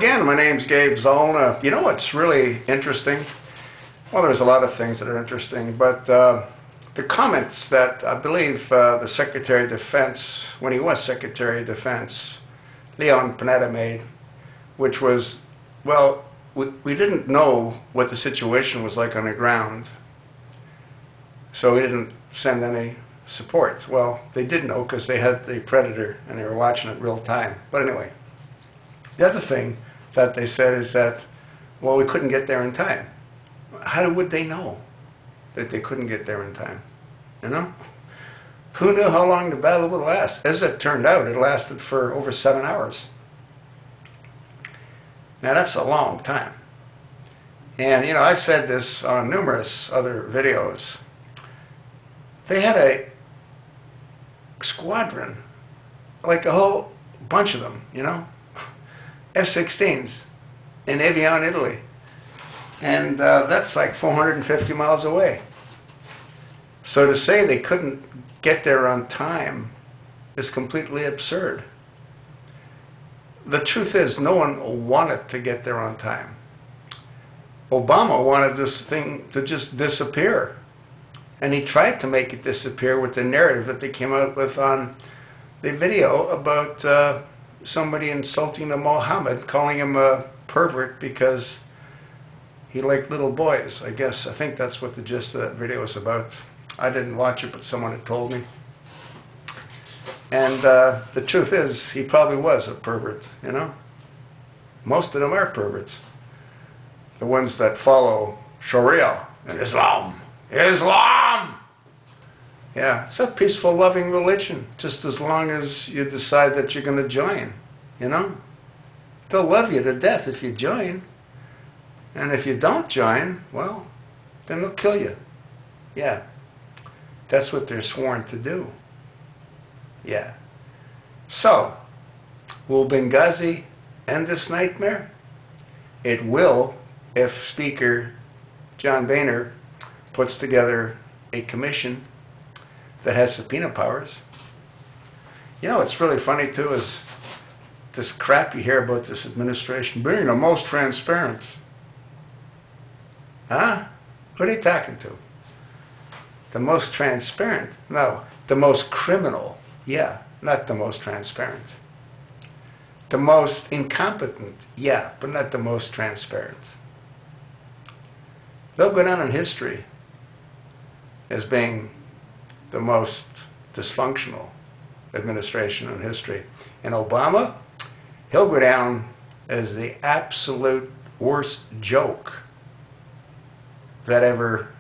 Again, my name's Gabe Zollner. You know what's really interesting? Well, there's a lot of things that are interesting, but the comments that I believe the Secretary of Defense, when he was Secretary of Defense, Leon Panetta made, which was, well, we didn't know what the situation was like on the ground, so we didn't send any support. Well, they did know because they had the Predator and they were watching it real time. But anyway, the other thing that they said is that, well, we couldn't get there in time. How would they know that they couldn't get there in time? You know? Who knew how long the battle would last? As it turned out, it lasted for over 7 hours. Now, that's a long time. And, you know, I've said this on numerous other videos. They had a squadron, like a whole bunch of them, you know, F-16s in Evian, Italy. And that's like 450 miles away. So to say they couldn't get there on time is completely absurd. The truth is, no one wanted to get there on time. Obama wanted this thing to just disappear. And he tried to make it disappear with the narrative that they came out with on the video about somebody insulting a Mohammed, calling him a pervert because he liked little boys, I guess. I think that's what the gist of that video was about. I didn't watch it, but someone had told me. And the truth is, he probably was a pervert, you know. Most of them are perverts. The ones that follow Sharia and Islam. Islam! Yeah, it's a peaceful, loving religion, just as long as you decide that you're going to join, you know. They'll love you to death if you join. And if you don't join, well, then they'll kill you. Yeah. That's what they're sworn to do. Yeah. So, will Benghazi end this nightmare? It will if Speaker John Boehner puts together a commission that has subpoena powers. You know, what's really funny too is this crap you hear about this administration being the most transparent. Huh? Who are they talking to? The most transparent? No, the most criminal. Yeah, not the most transparent. The most incompetent. Yeah, but not the most transparent. They'll go down in history as being the most dysfunctional administration in history. And Obama, he'll go down as the absolute worst joke that ever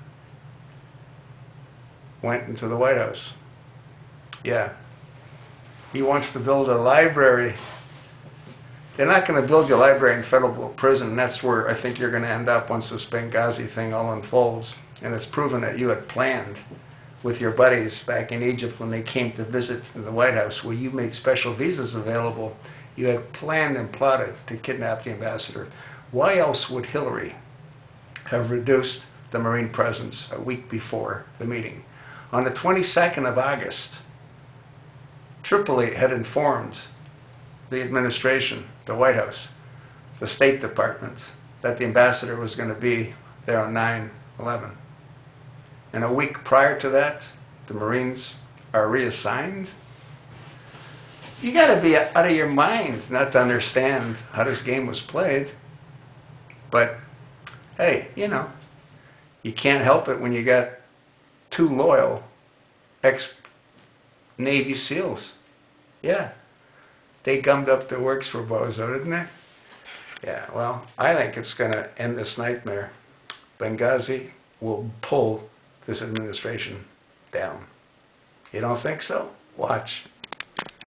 went into the White House. Yeah. He wants to build a library. They're not going to build your library in federal prison. That's where I think you're going to end up once this Benghazi thing all unfolds. And it's proven that you had planned with your buddies back in Egypt when they came to visit the White House, where you made special visas available. You had planned and plotted to kidnap the ambassador. Why else would Hillary have reduced the Marine presence a week before the meeting? On the 22nd of August, Tripoli had informed the administration, the White House, the State Department, that the ambassador was going to be there on 9/11. And a week prior to that, the Marines are reassigned. You got to be out of your mind not to understand how this game was played. But hey, you know, you can't help it when you got 2 loyal ex-Navy SEALs. Yeah. They gummed up the works for Bozo, didn't they? Yeah, well, I think it's going to end this nightmare. Benghazi will pull this administration down. You don't think so? Watch.